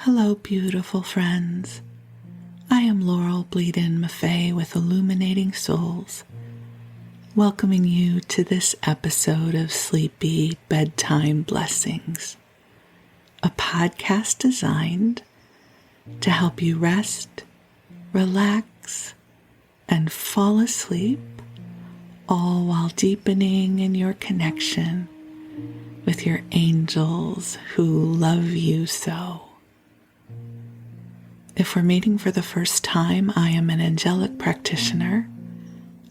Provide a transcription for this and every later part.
Hello, beautiful friends. I am Laurel Bleadon-Maffei with Illuminating Souls, welcoming you to this episode of Sleepy Bedtime Blessings, a podcast designed to help you rest, relax, and fall asleep, all while deepening in your connection with your angels who love you so. If we're meeting for the first time, I am an angelic practitioner,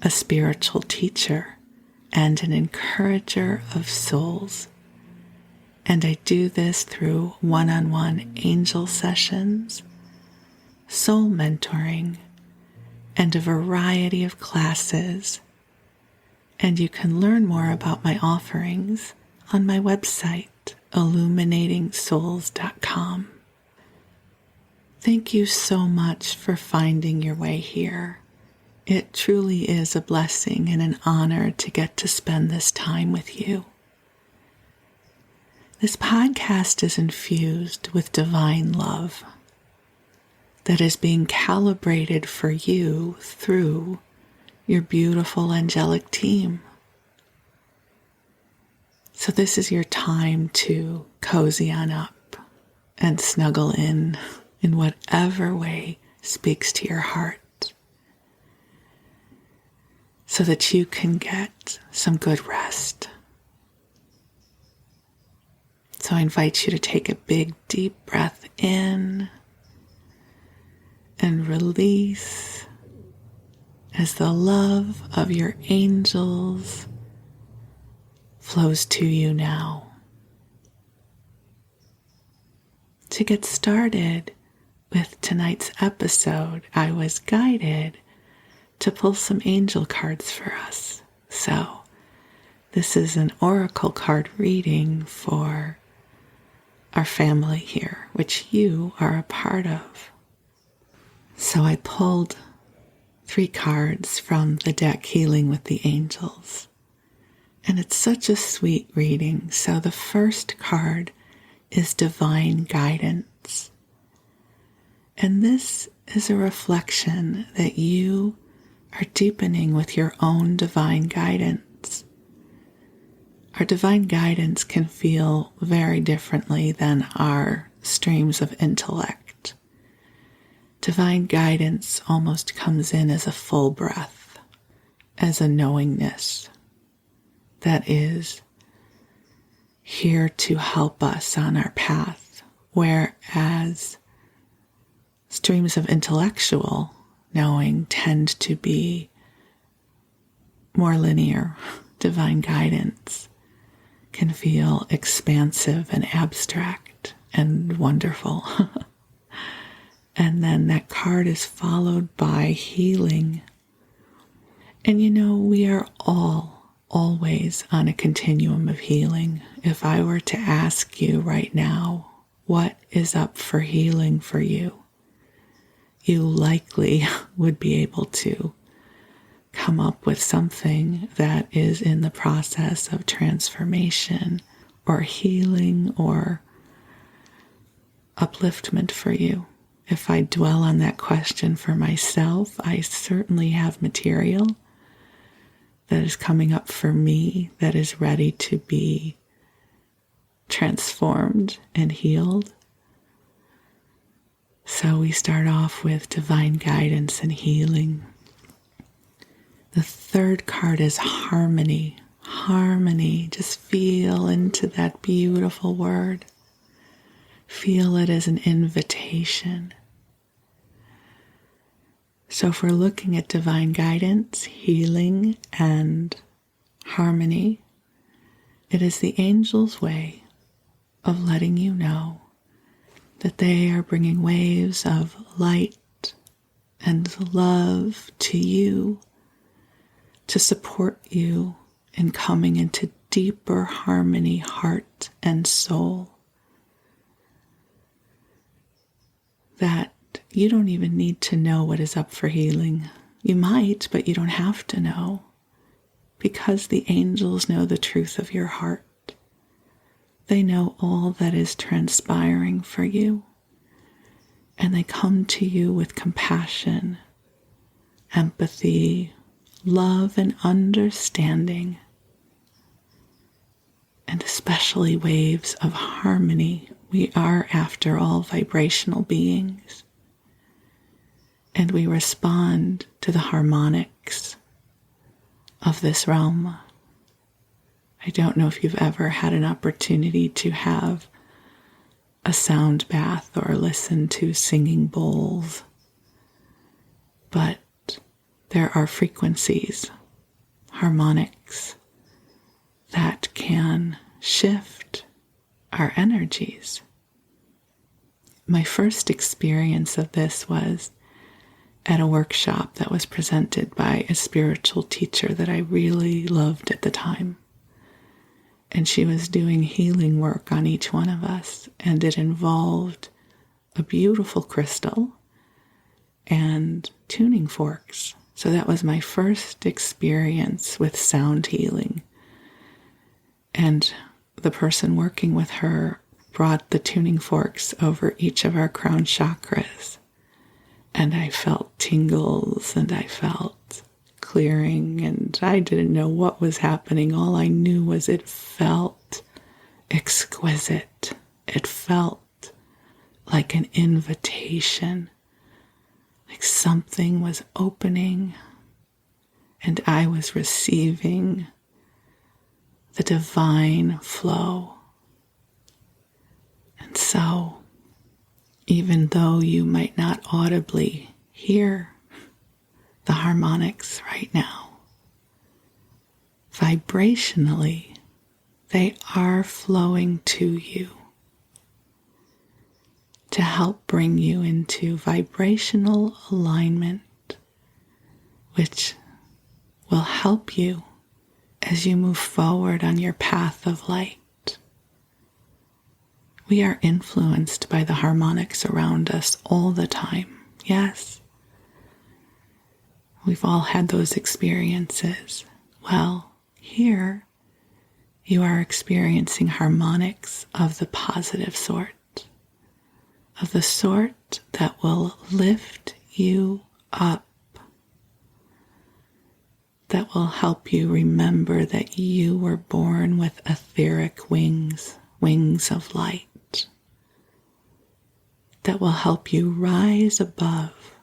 a spiritual teacher, and an encourager of souls. And I do this through one-on-one angel sessions, soul mentoring, and a variety of classes. And you can learn more about my offerings on my website, illuminating-souls.com. Thank you so much for finding your way here. It truly is a blessing and an honor to get to spend this time with you. This podcast is infused with divine love that is being calibrated for you through your beautiful angelic team. So this is your time to cozy on up and snuggle in whatever way speaks to your heart, so that you can get some good rest. So I invite you to take a big, deep breath in and release as the love of your angels flows to you now. To get started with tonight's episode, I was guided to pull some angel cards for us. So this is an oracle card reading for our family here, which you are a part of. So I pulled 3 cards from the deck Healing with the Angels. And it's such a sweet reading. So the first card is Divine Guidance. And this is a reflection that you are deepening with your own divine guidance. Our divine guidance can feel very differently than our streams of intellect. Divine guidance almost comes in as a full breath, as a knowingness that is here to help us on our path, whereas streams of intellectual knowing tend to be more linear. Divine guidance can feel expansive and abstract and wonderful. And then that card is followed by healing. And we are always on a continuum of healing. If I were to ask you right now, what is up for healing for you? You likely would be able to come up with something that is in the process of transformation or healing or upliftment for you. If I dwell on that question for myself, I certainly have material that is coming up for me that is ready to be transformed and healed. So we start off with divine guidance and healing. The third card is harmony. Harmony. Just feel into that beautiful word. Feel it as an invitation. So if we're looking at divine guidance, healing, and harmony, it is the angel's way of letting you know that they are bringing waves of light and love to you to support you in coming into deeper harmony, heart and soul. That you don't even need to know what is up for healing. You might, but you don't have to know, because the angels know the truth of your heart. They know all that is transpiring for you. And they come to you with compassion, empathy, love, and understanding, and especially waves of harmony. We are, after all, vibrational beings, and we respond to the harmonics of this realm. I don't know if you've ever had an opportunity to have a sound bath or listen to singing bowls, but there are frequencies, harmonics, that can shift our energies. My first experience of this was at a workshop that was presented by a spiritual teacher that I really loved at the time. And she was doing healing work on each one of us, and it involved a beautiful crystal and tuning forks. So that was my first experience with sound healing. And the person working with her brought the tuning forks over each of our crown chakras. And I felt tingles, and I felt clearing, and I didn't know what was happening. All I knew was it felt exquisite. It felt like an invitation, like something was opening, and I was receiving the divine flow. And so, even though you might not audibly hear the harmonics right now, vibrationally, they are flowing to you to help bring you into vibrational alignment, which will help you as you move forward on your path of light. We are influenced by the harmonics around us all the time. Yes, we've all had those experiences. Well, here you are experiencing harmonics of the positive sort, of the sort that will lift you up, that will help you remember that you were born with etheric wings, wings of light, that will help you rise above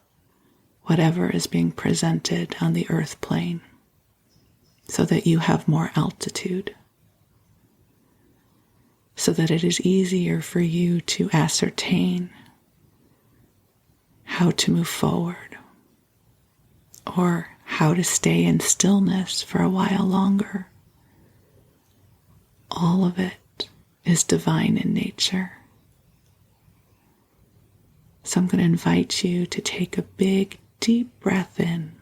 whatever is being presented on the earth plane, so that you have more altitude, so that it is easier for you to ascertain how to move forward, or how to stay in stillness for a while longer. All of it is divine in nature. So I'm going to invite you to take a big, deep breath in,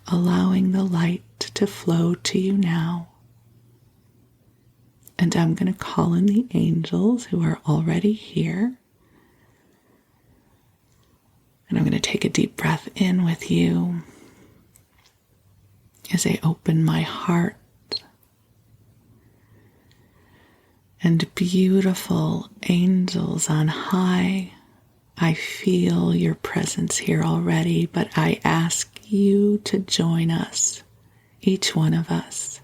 allowing the light to flow to you now. And I'm going to call in the angels who are already here. And I'm going to take a deep breath in with you as I open my heart. And beautiful angels on high, I feel your presence here already, but I ask you to join us, each one of us.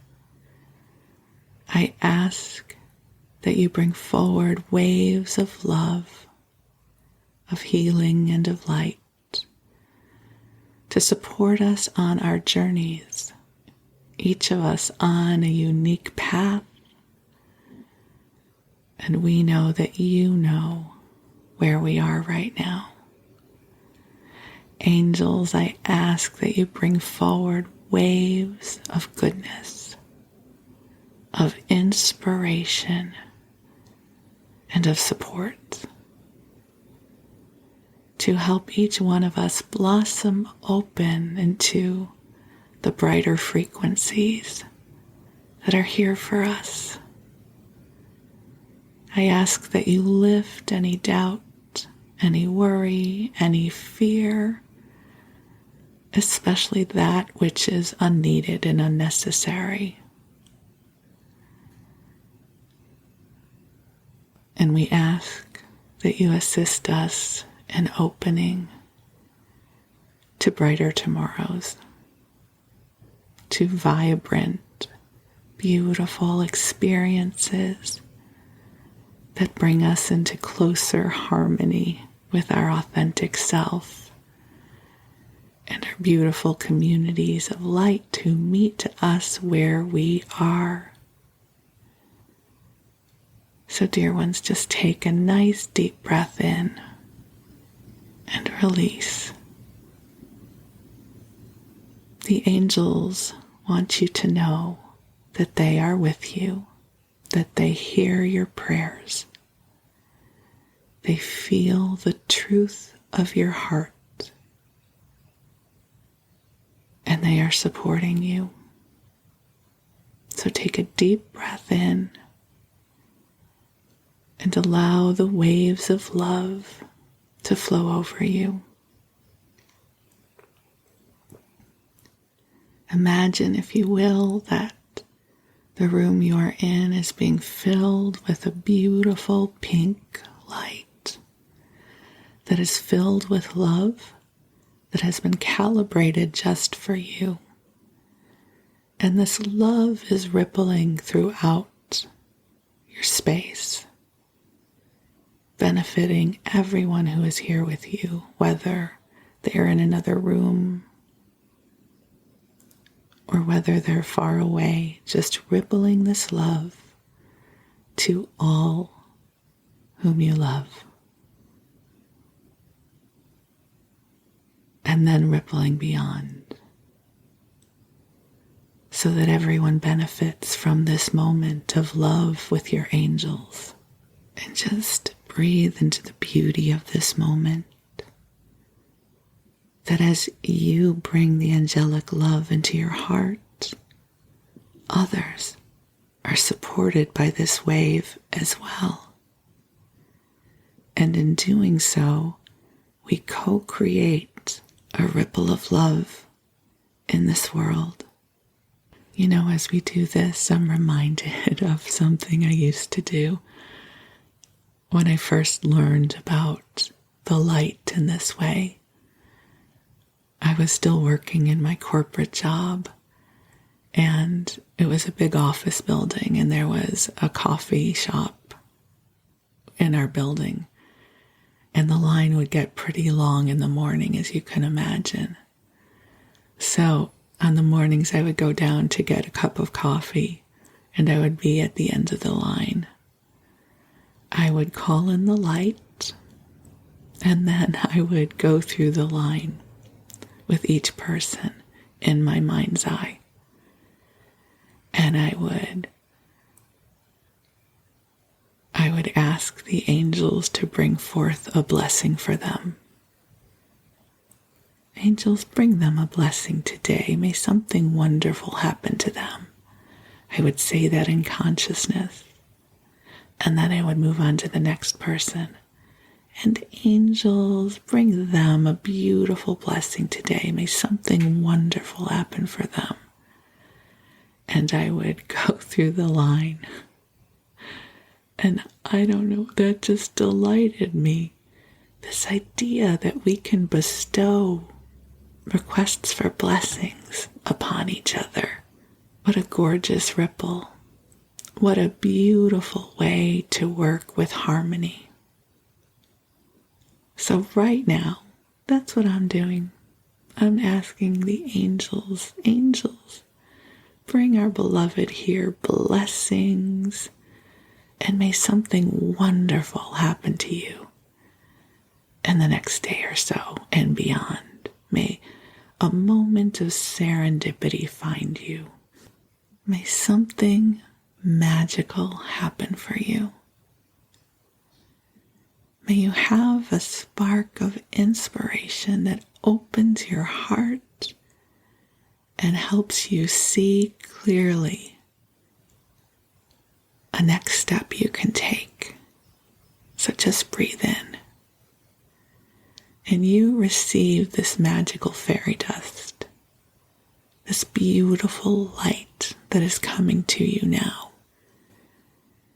I ask that you bring forward waves of love, of healing, and of light to support us on our journeys, each of us on a unique path. And we know that you know where we are right now. Angels, I ask that you bring forward waves of goodness, of inspiration, and of support to help each one of us blossom open into the brighter frequencies that are here for us. I ask that you lift any doubt, any worry, any fear, especially that which is unneeded and unnecessary. And we ask that you assist us and opening to brighter tomorrows, to vibrant, beautiful experiences that bring us into closer harmony with our authentic self, and our beautiful communities of light who meet us where we are. So, dear ones, just take a nice deep breath in and release. The angels want you to know that they are with you, that they hear your prayers. They feel the truth of your heart, and they are supporting you. So take a deep breath in and allow the waves of love to flow over you. Imagine, if you will, that the room you are in is being filled with a beautiful pink light that is filled with love that has been calibrated just for you. And this love is rippling throughout your space, benefiting everyone who is here with you, whether they are in another room or whether they're far away, just rippling this love to all whom you love. And then rippling beyond, so that everyone benefits from this moment of love with your angels. And just breathe into the beauty of this moment, that as you bring the angelic love into your heart, others are supported by this wave as well. And in doing so, we co-create a ripple of love in this world. You know, as we do this, I'm reminded of something I used to do when I first learned about the light in this way. I was still working in my corporate job, and it was a big office building, and there was a coffee shop in our building. And the line would get pretty long in the morning, as you can imagine. So on the mornings, I would go down to get a cup of coffee, and I would be at the end of the line. I would call in the light, and then I would go through the line with each person in my mind's eye. And I would ask the angels to bring forth a blessing for them. Angels, bring them a blessing today. May something wonderful happen to them. I would say that in consciousness. And then I would move on to the next person. And angels, bring them a beautiful blessing today. May something wonderful happen for them. And I would go through the line. And I don't know, that just delighted me. This idea that we can bestow requests for blessings upon each other. What a gorgeous ripple. What a beautiful way to work with harmony. So right now, that's what I'm doing. I'm asking the angels, bring our beloved here blessings, and may something wonderful happen to you in the next day or so and beyond. May a moment of serendipity find you. May something magical happen for you. May you have a spark of inspiration that opens your heart and helps you see clearly a next step you can take. So just breathe in. And you receive this magical fairy dust, this beautiful light that is coming to you now.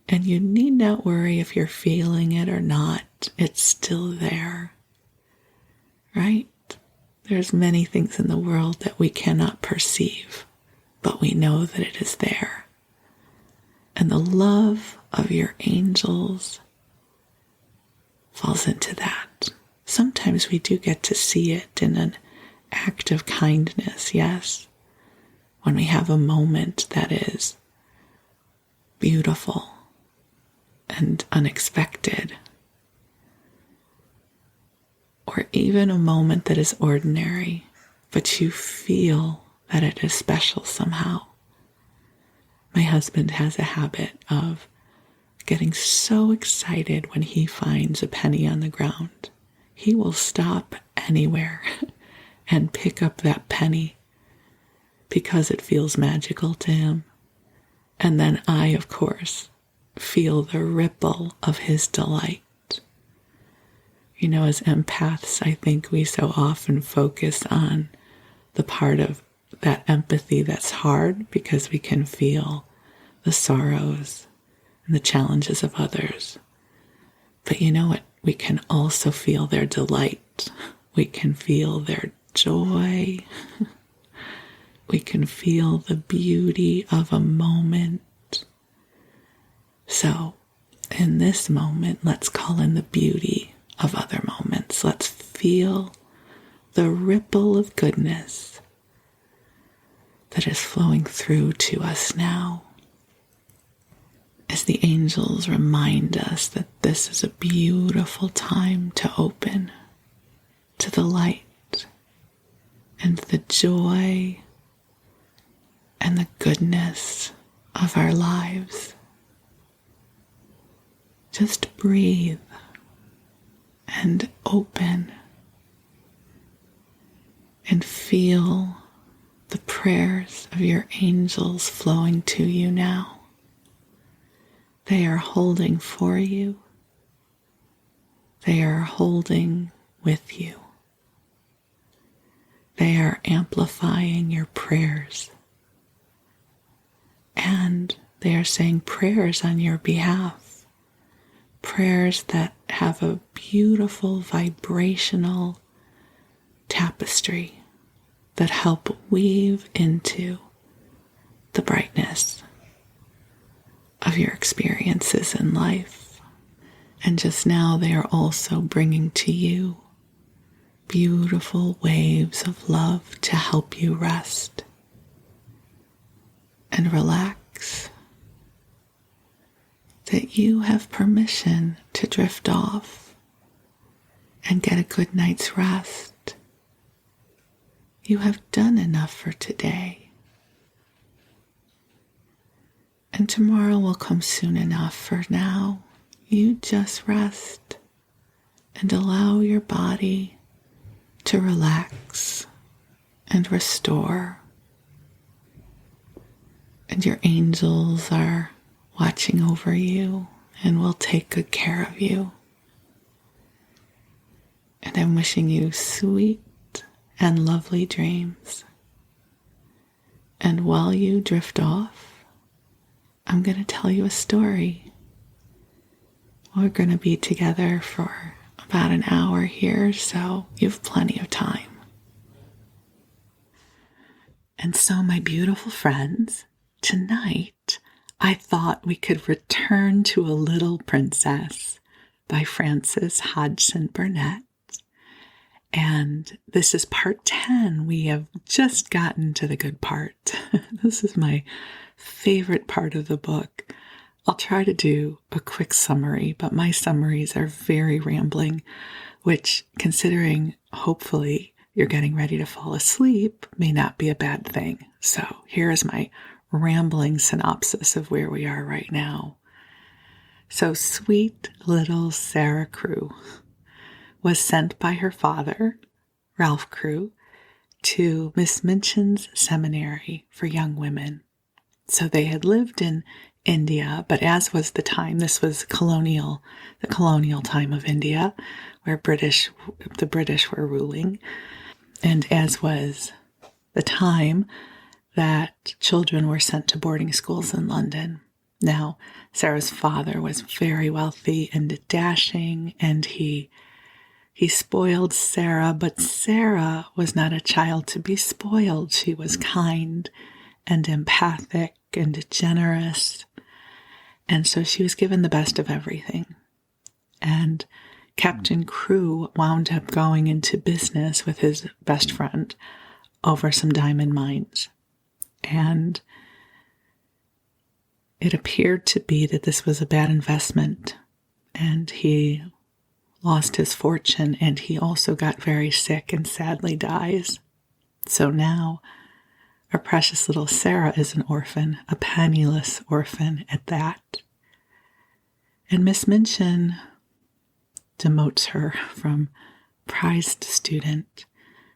And you need not worry if you're feeling it or not. It's still there. right? There's many things in the world that we cannot perceive, but we know that it is there. And the love of your angels falls into that. Sometimes we do get to see it in an act of kindness, yes, when we have a moment that is beautiful and unexpected, or even a moment that is ordinary, but you feel that it is special somehow. My husband has a habit of getting so excited when he finds a penny on the ground. He will stop anywhere and pick up that penny because it feels magical to him. And then I, of course, feel the ripple of his delight. You know, as empaths, I think we so often focus on the part of that empathy that's hard because we can feel the sorrows and the challenges of others. But you know what? We can also feel their delight. We can feel their joy. We can feel the beauty of a moment. So, in this moment, let's call in the beauty of other moments. Let's feel the ripple of goodness that is flowing through to us now, as the angels remind us that this is a beautiful time to open to the light and the joy and the goodness of our lives. Just breathe and open and feel the prayers of your angels flowing to you now. They are holding for you. They are holding with you. They are amplifying your prayers. And they are saying prayers on your behalf. Prayers that have a beautiful vibrational tapestry that help weave into the brightness of your experiences in life. And just now they are also bringing to you beautiful waves of love to help you rest and relax, that you have permission to drift off and get a good night's rest. You have done enough for today. And tomorrow will come soon enough. For now, you just rest and allow your body to relax and restore. And your angels are watching over you and will take good care of you. And I'm wishing you sweet and lovely dreams. And while you drift off, I'm going to tell you a story. We're going to be together for about an hour here, so you have plenty of time. And so, my beautiful friends, tonight I thought we could return to A Little Princess by Frances Hodgson Burnett. And this is part 10. We have just gotten to the good part. This is my favorite part of the book. I'll try to do a quick summary, but my summaries are very rambling, which, considering hopefully you're getting ready to fall asleep, may not be a bad thing. So here is my rambling synopsis of where we are right now. So sweet little Sarah Crewe was sent by her father, Ralph Crewe, to Miss Minchin's seminary for young women. So they had lived in India, but as was the time, this was the colonial time of India, where the British were ruling, and as was the time that children were sent to boarding schools in London. Now, Sarah's father was very wealthy and dashing, and he he spoiled Sarah, but Sarah was not a child to be spoiled. She was kind and empathic and generous. And so she was given the best of everything. And Captain Crew wound up going into business with his best friend over some diamond mines. And it appeared to be that this was a bad investment. And he lost his fortune, and he also got very sick and sadly dies. So now our precious little Sarah is an orphan, a penniless orphan at that. And Miss Minchin demotes her from prized student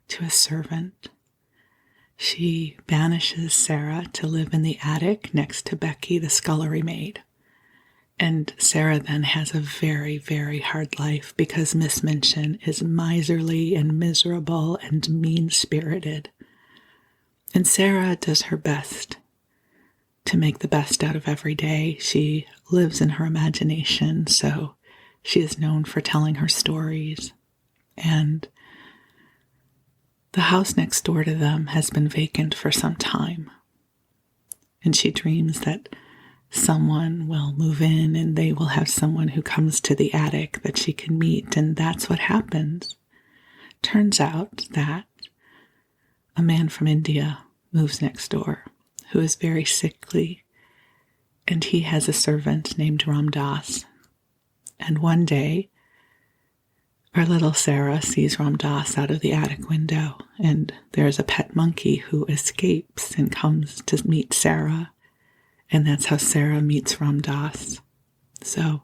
to a servant. She banishes Sarah to live in the attic next to Becky, the scullery maid. And Sarah then has a very, very hard life because Miss Minchin is miserly and miserable and mean-spirited. And Sarah does her best to make the best out of every day. She lives in her imagination, so she is known for telling her stories. And the house next door to them has been vacant for some time. And she dreams that someone will move in and they will have someone who comes to the attic that she can meet, and that's what happens. Turns out that a man from India moves next door who is very sickly, and he has a servant named Ram Dass. And one day, our little Sarah sees Ram Dass out of the attic window, and there's a pet monkey who escapes and comes to meet Sarah. And that's how Sarah meets Ram Dass. So,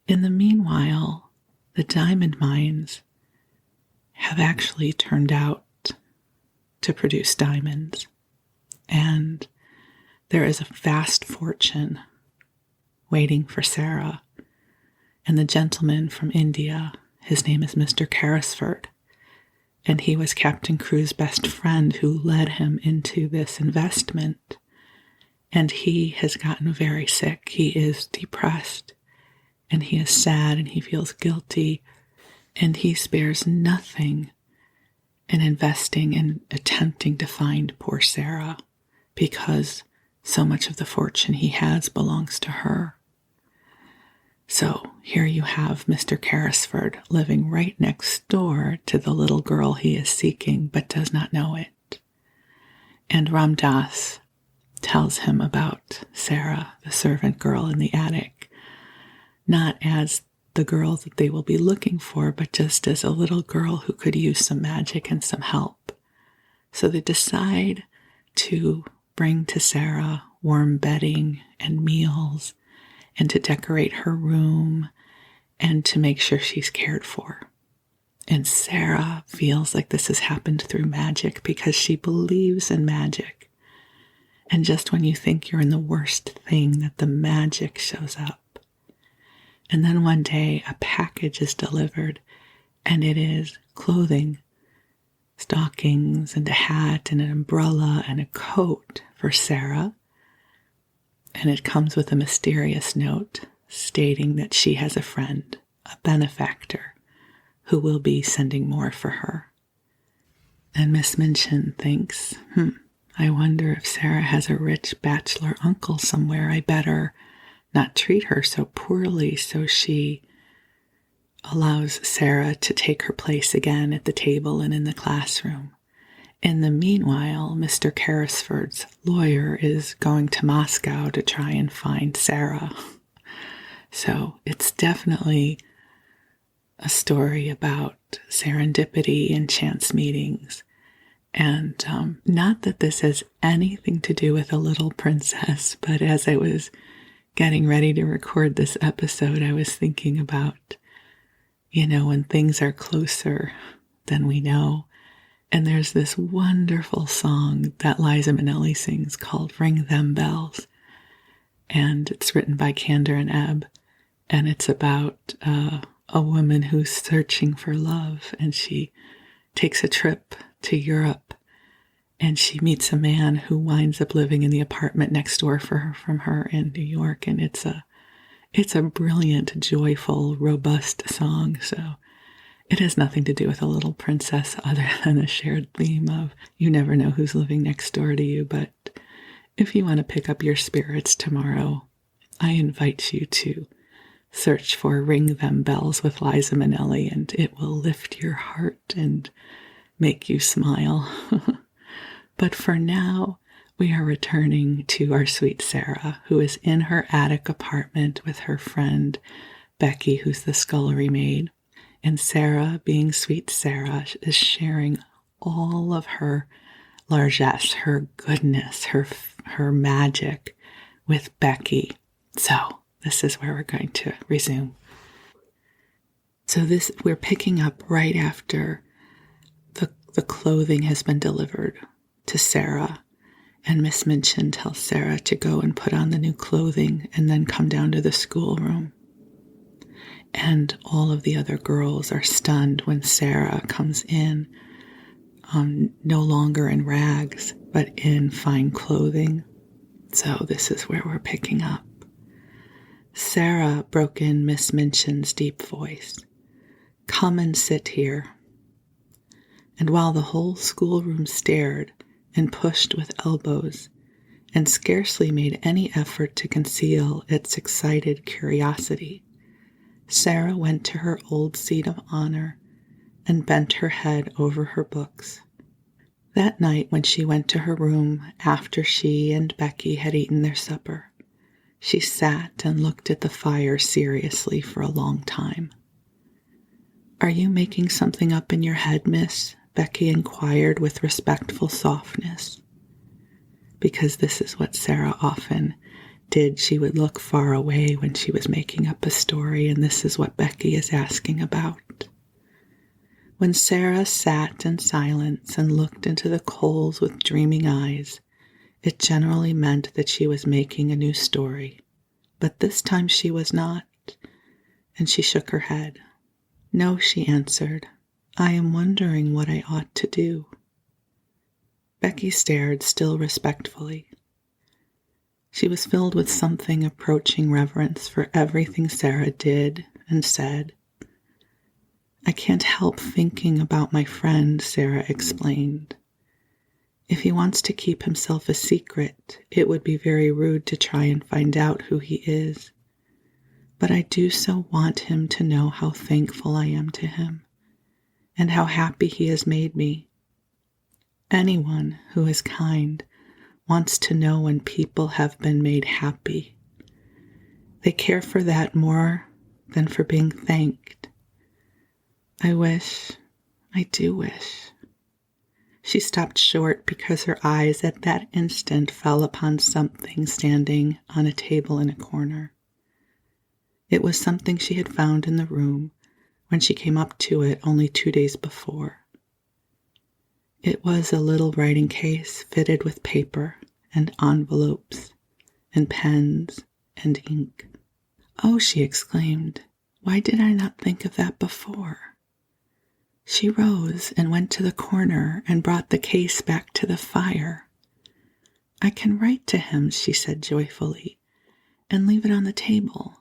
in the meanwhile, the diamond mines have actually turned out to produce diamonds. And there is a vast fortune waiting for Sarah. And the gentleman from India, his name is Mr. Carrisford. And he was Captain Crew's best friend who led him into this investment. And he has gotten very sick. He is depressed, and he is sad, and he feels guilty, and he spares nothing in investing and attempting to find poor Sarah, because so much of the fortune he has belongs to her. So here you have Mr. Carrisford living right next door to the little girl he is seeking, but does not know it. And Ram Dass tells him about Sarah, the servant girl in the attic, not as the girl that they will be looking for, but just as a little girl who could use some magic and some help. So they decide to bring to Sarah warm bedding and meals, and to decorate her room, and to make sure she's cared for. And Sarah feels like this has happened through magic because she believes in magic. And just when you think you're in the worst thing, that the magic shows up. And then one day a package is delivered, and it is clothing, stockings and a hat and an umbrella and a coat for Sarah. And it comes with a mysterious note stating that she has a friend, a benefactor, who will be sending more for her. And Miss Minchin thinks, I wonder if Sarah has a rich bachelor uncle somewhere. I better not treat her so poorly. So she allows Sarah to take her place again at the table and in the classroom. In the meanwhile, Mr. Carrisford's lawyer is going to Moscow to try and find Sarah. So it's definitely a story about serendipity and chance meetings. And not that this has anything to do with a little princess, but as I was getting ready to record this episode, I was thinking about, when things are closer than we know. And there's this wonderful song that Liza Minnelli sings called Ring Them Bells. And it's written by Candor and Ebb. And it's about a woman who's searching for love. And she takes a trip to Europe. And she meets a man who winds up living in the apartment next door from her in New York. And it's a brilliant, joyful, robust song. So It has nothing to do with a little princess other than a shared theme of you never know who's living next door to you. But if you want to pick up your spirits tomorrow, I invite you to search for Ring Them Bells with Liza Minnelli, and it will lift your heart and make you smile. But for now, we are returning to our sweet Sarah, who is in her attic apartment with her friend Becky, who's the scullery maid. And Sarah, being sweet Sarah, is sharing all of her largesse, her goodness, her magic with Becky. So this is where we're going to resume. So we're picking up right after the clothing has been delivered to Sarah, and Miss Minchin tells Sarah to go and put on the new clothing and then come down to the schoolroom. And all of the other girls are stunned when Sarah comes in, no longer in rags, but in fine clothing. So this is where we're picking up. Sarah broke in Miss Minchin's deep voice. "Come and sit here." And while the whole schoolroom stared and pushed with elbows and scarcely made any effort to conceal its excited curiosity, Sarah went to her old seat of honor and bent her head over her books. That night when she went to her room after she and Becky had eaten their supper, she sat and looked at the fire seriously for a long time. "Are you making something up in your head, miss?" Becky inquired with respectful softness. Because this is what Sarah often did. She would look far away when she was making up a story, and this is what Becky is asking about. When Sarah sat in silence and looked into the coals with dreaming eyes, it generally meant that she was making a new story. But this time she was not, and she shook her head. "No," she answered. "I am wondering what I ought to do." Becky stared, still respectfully. She was filled with something approaching reverence for everything Sarah did and said. "I can't help thinking about my friend," Sarah explained. "If he wants to keep himself a secret, it would be very rude to try and find out who he is. But I do so want him to know how thankful I am to him and how happy he has made me. Anyone who is kind wants to know when people have been made happy. They care for that more than for being thanked. I do wish." She stopped short because her eyes at that instant fell upon something standing on a table in a corner. It was something she had found in the room when she came up to it only 2 days before. It was a little writing case fitted with paper and envelopes and pens and ink. "Oh," she exclaimed, "why did I not think of that before?" She rose and went to the corner and brought the case back to the fire. "I can write to him," she said joyfully, "and leave it on the table.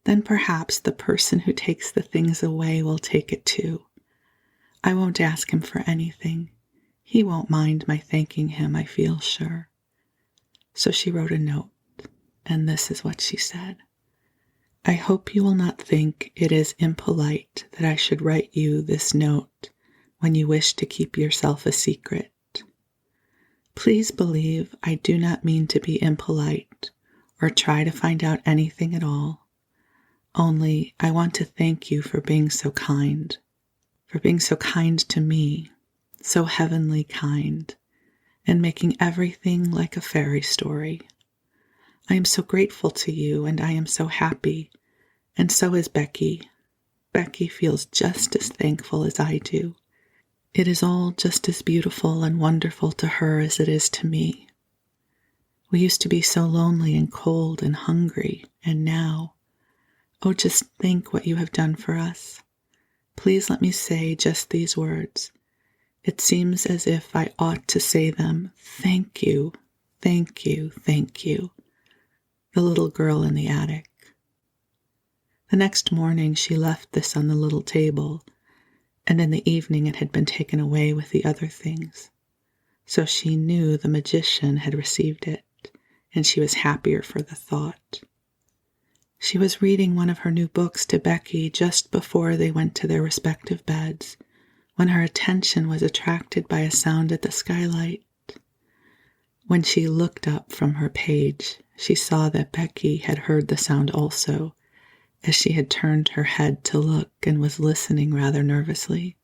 Then perhaps the person who takes the things away will take it too. I won't ask him for anything. He won't mind my thanking him, I feel sure." So she wrote a note, and this is what she said. "I hope you will not think it is impolite that I should write you this note when you wish to keep yourself a secret. Please believe I do not mean to be impolite or try to find out anything at all. Only I want to thank you for being so kind to me, so heavenly kind, and making everything like a fairy story. I am so grateful to you, and I am so happy, and so is Becky. Becky feels just as thankful as I do. It is all just as beautiful and wonderful to her as it is to me. We used to be so lonely and cold and hungry, and now, oh, just think what you have done for us. Please let me say just these words. It seems as if I ought to say them. Thank you, thank you, thank you." The little girl in the attic. The next morning she left this on the little table and in the evening it had been taken away with the other things. So she knew the magician had received it, and she was happier for the thought. She was reading one of her new books to Becky just before they went to their respective beds, when her attention was attracted by a sound at the skylight. When she looked up from her page, she saw that Becky had heard the sound also, as she had turned her head to look and was listening rather nervously.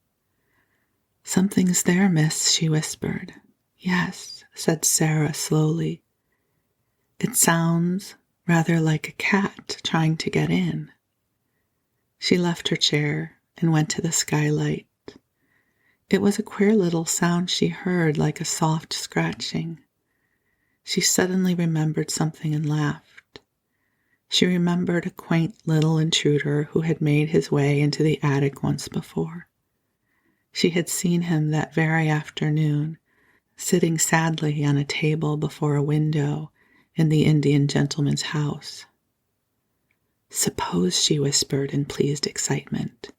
"Something's there, miss," she whispered. "Yes," said Sarah slowly. "It sounds rather like a cat trying to get in." She left her chair and went to the skylight. It was a queer little sound she heard, like a soft scratching. She suddenly remembered something and laughed. She remembered a quaint little intruder who had made his way into the attic once before. She had seen him that very afternoon, sitting sadly on a table before a window in the Indian gentleman's house. "Suppose," she whispered in pleased excitement,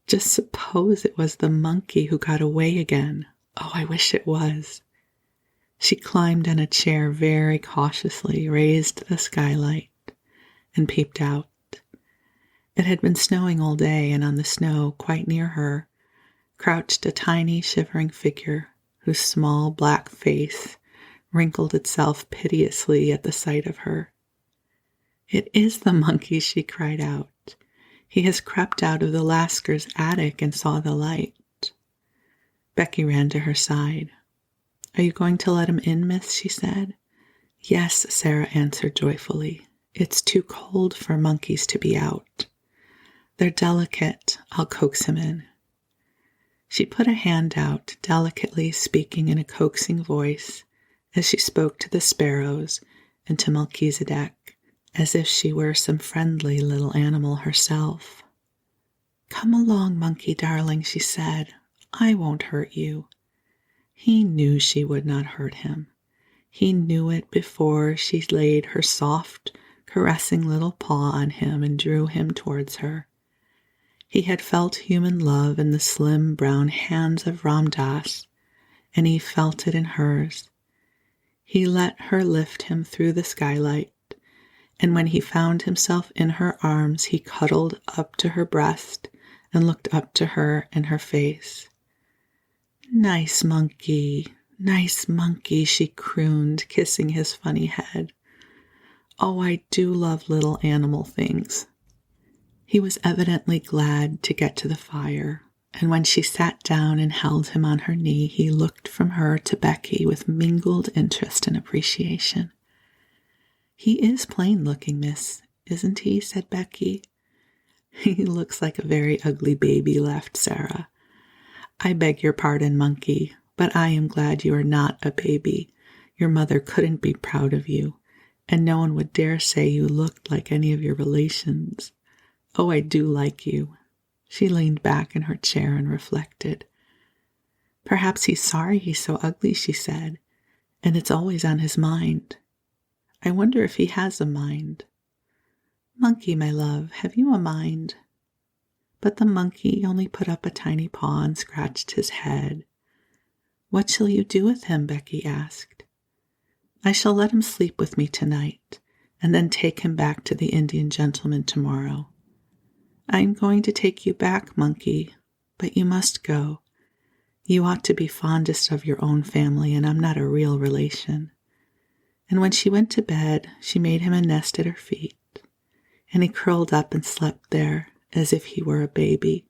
"just suppose it was the monkey who got away again. Oh, I wish it was." She climbed on a chair very cautiously, raised the skylight, and peeped out. It had been snowing all day, and on the snow, quite near her, crouched a tiny shivering figure whose small black face wrinkled itself piteously at the sight of her. "It is the monkey," she cried out. "He has crept out of the Lasker's attic and saw the light." Becky ran to her side. "Are you going to let him in, miss?" she said. "Yes," Sarah answered joyfully. "It's too cold for monkeys to be out. They're delicate. I'll coax him in." She put a hand out, delicately speaking in a coaxing voice, as she spoke to the sparrows and to Melchizedek, as if she were some friendly little animal herself. "Come along, monkey darling," she said. "I won't hurt you." He knew she would not hurt him. He knew it before she laid her soft, caressing little paw on him and drew him towards her. He had felt human love in the slim brown hands of Ram Dass, and he felt it in hers. He let her lift him through the skylight, and when he found himself in her arms, he cuddled up to her breast and looked up to her in her face. Nice monkey," she crooned, kissing his funny head. "Oh, I do love little animal things." He was evidently glad to get to the fire, and when she sat down and held him on her knee, he looked from her to Becky with mingled interest and appreciation. "He is plain-looking, miss, isn't he?" said Becky. "He looks like a very ugly baby," laughed Sarah. "I beg your pardon, monkey, but I am glad you are not a baby. Your mother couldn't be proud of you, and no one would dare say you looked like any of your relations. Oh, I do like you." She leaned back in her chair and reflected. "Perhaps he's sorry he's so ugly," she said, "and it's always on his mind. I wonder if he has a mind. Monkey, my love, have you a mind?" But the monkey only put up a tiny paw and scratched his head. "What shall you do with him?" Becky asked. "I shall let him sleep with me tonight, and then take him back to the Indian gentleman tomorrow." "I am going to take you back, monkey, but you must go. You ought to be fondest of your own family, and I'm not a real relation." And when she went to bed, she made him a nest at her feet, and he curled up and slept there as if he were a baby,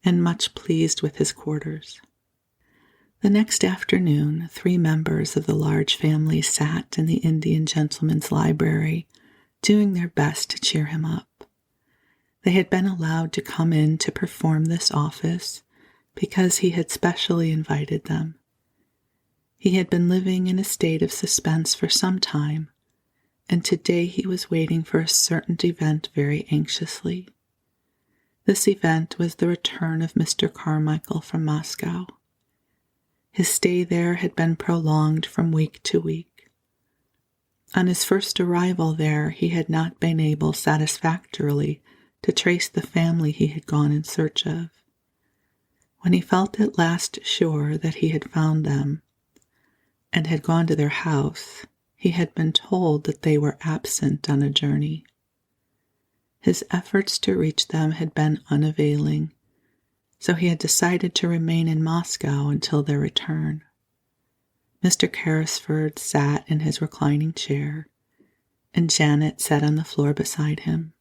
and much pleased with his quarters. The next afternoon, 3 members of the large family sat in the Indian gentleman's library, doing their best to cheer him up. They had been allowed to come in to perform this office because he had specially invited them. He had been living in a state of suspense for some time, and today he was waiting for a certain event very anxiously. This event was the return of Mr. Carmichael from Moscow. His stay there had been prolonged from week to week. On his first arrival there, he had not been able satisfactorily to trace the family he had gone in search of. When he felt at last sure that he had found them and had gone to their house, he had been told that they were absent on a journey. His efforts to reach them had been unavailing, so he had decided to remain in Moscow until their return. Mr. Carrisford sat in his reclining chair, and Janet sat on the floor beside him.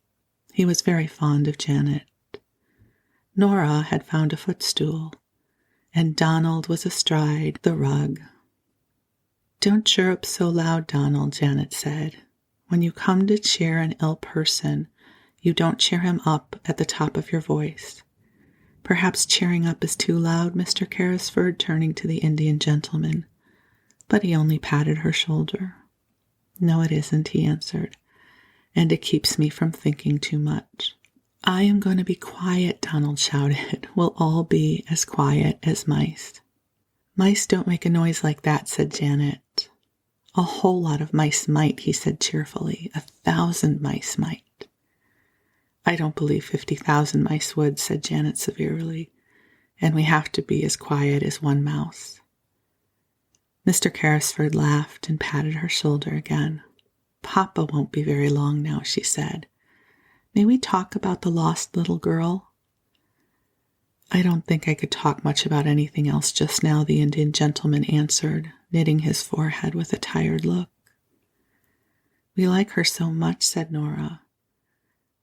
He was very fond of Janet. Nora had found a footstool, and Donald was astride the rug. "Don't chirrup so loud, Donald," Janet said. "When you come to cheer an ill person, you don't cheer him up at the top of your voice." "Perhaps cheering up is too loud," Mr. Carrisford, turning to the Indian gentleman. But he only patted her shoulder. "No, it isn't," he answered, "and it keeps me from thinking too much." "I am going to be quiet," Donald shouted. "We'll all be as quiet as mice." "Mice don't make a noise like that," said Janet. "A whole lot of mice might," he said cheerfully. 1,000 mice might. "I don't believe 50,000 mice would," said Janet severely. "And we have to be as quiet as one mouse." Mr. Carrisford laughed and patted her shoulder again. "Papa won't be very long now," she said. "May we talk about the lost little girl?" "I don't think I could talk much about anything else just now," the Indian gentleman answered, knitting his forehead with a tired look. "We like her so much," said Nora.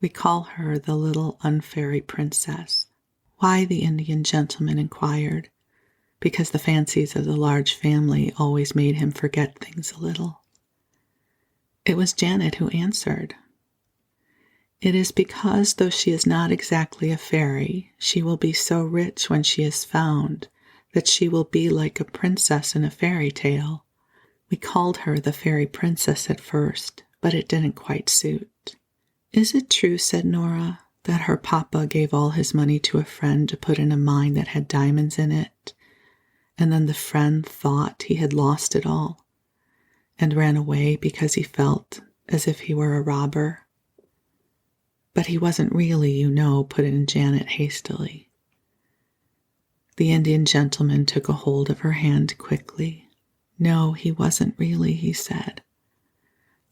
"We call her the little unfairy princess." "Why?" the Indian gentleman inquired. "Because the fancies of the large family always made him forget things a little." It was Janet who answered. "It is because, though she is not exactly a fairy, she will be so rich when she is found that she will be like a princess in a fairy tale. We called her the fairy princess at first, but it didn't quite suit." "Is it true," said Nora, "that her papa gave all his money to a friend to put in a mine that had diamonds in it, and then the friend thought he had lost it all and ran away because he felt as if he were a robber?" "But he wasn't really, you know," put in Janet hastily. The Indian gentleman took a hold of her hand quickly. "No, he wasn't really," he said.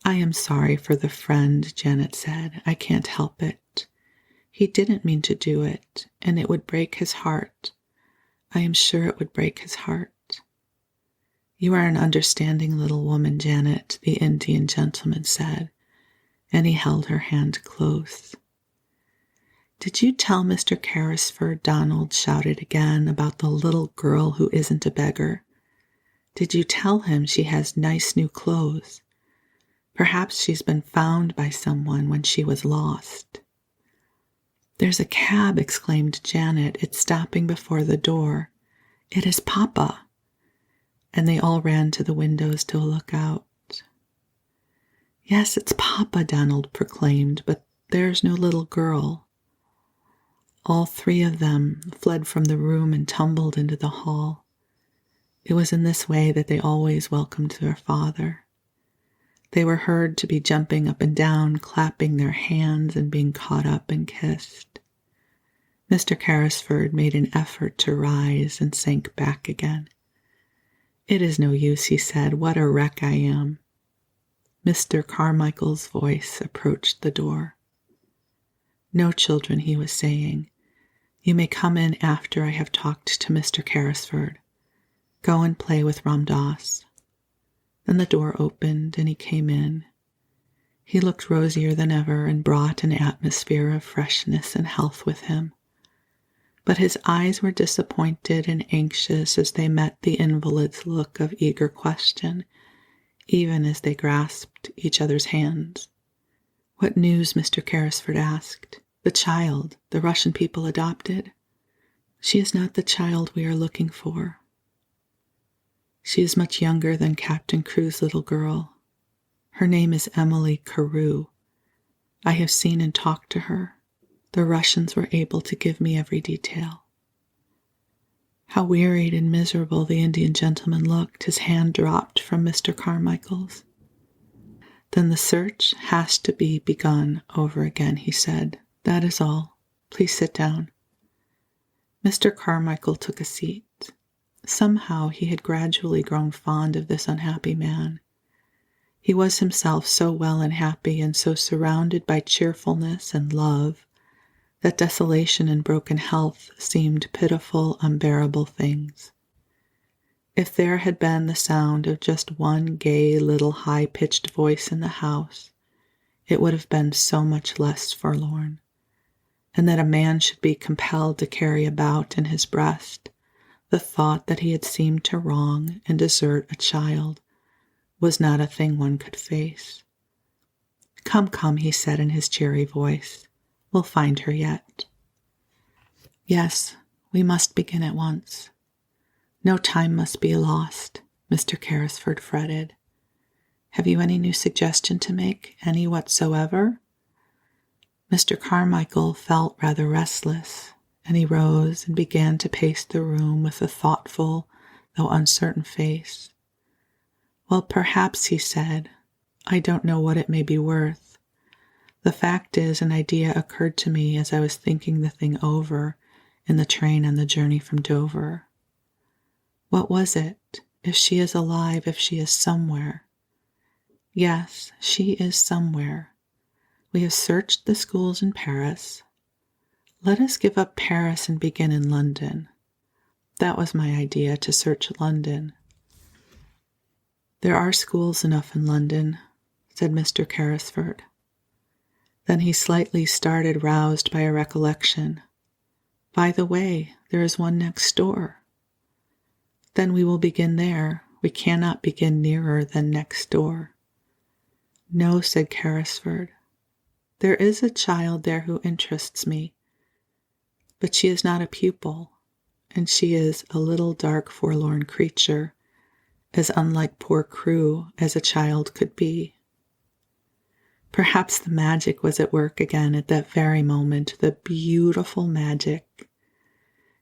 "I am sorry for the friend," Janet said. "I can't help it. He didn't mean to do it, and it would break his heart. I am sure it would break his heart." "You are an understanding little woman, Janet," the Indian gentleman said, and he held her hand close. "Did you tell Mr. Carrisford," Donald shouted again, "about the little girl who isn't a beggar? Did you tell him she has nice new clothes? Perhaps she's been found by someone when she was lost." "There's a cab," exclaimed Janet. "It's stopping before the door. It is Papa." And they all ran to the windows to look out. "Yes, it's Papa," Donald proclaimed, "but there's no little girl." All three of them fled from the room and tumbled into the hall. It was in this way that they always welcomed their father. They were heard to be jumping up and down, clapping their hands, and being caught up and kissed. Mr. Carrisford made an effort to rise and sank back again. "It is no use," he said. "What a wreck I am." Mr. Carmichael's voice approached the door. "No, children," he was saying. "You may come in after I have talked to Mr. Carrisford. Go and play with Ram Dass." Then the door opened and he came in. He looked rosier than ever and brought an atmosphere of freshness and health with him. But his eyes were disappointed and anxious as they met the invalid's look of eager question, even as they grasped each other's hands. "What news?" Mr. Carrisford asked. "The child the Russian people adopted?" "She is not the child we are looking for. She is much younger than Captain Crew's little girl. Her name is Emily Carew. I have seen and talked to her. The Russians were able to give me every detail." How wearied and miserable the Indian gentleman looked. His hand dropped from Mr. Carmichael's. "Then the search has to be begun over again," he said. "That is all. Please sit down." Mr. Carmichael took a seat. Somehow he had gradually grown fond of this unhappy man. He was himself so well and happy and so surrounded by cheerfulness and love that desolation and broken health seemed pitiful, unbearable things. If there had been the sound of just one gay little high-pitched voice in the house, it would have been so much less forlorn. And that a man should be compelled to carry about in his breast the thought that he had seemed to wrong and desert a child was not a thing one could face. "Come, come," he said in his cheery voice. "We'll find her yet." "Yes, we must begin at once. No time must be lost," Mr. Carrisford fretted. "Have you any new suggestion to make, any whatsoever?" Mr. Carmichael felt rather restless, and he rose and began to pace the room with a thoughtful, though uncertain face. "Well, perhaps," he said, "I don't know what it may be worth. The fact is, an idea occurred to me as I was thinking the thing over in the train on the journey from Dover." "What was it? If she is alive, if she is somewhere?" "Yes, she is somewhere. We have searched the schools in Paris. Let us give up Paris and begin in London. That was my idea, to search London." "There are schools enough in London," said Mr. Carrisford. Then he slightly started, roused by a recollection. "By the way, there is one next door." "Then we will begin there. We cannot begin nearer than next door." "No," said Carrisford. "There is a child there who interests me, but she is not a pupil, and she is a little dark forlorn creature, as unlike poor Crewe as a child could be." Perhaps the magic was at work again at that very moment, the beautiful magic.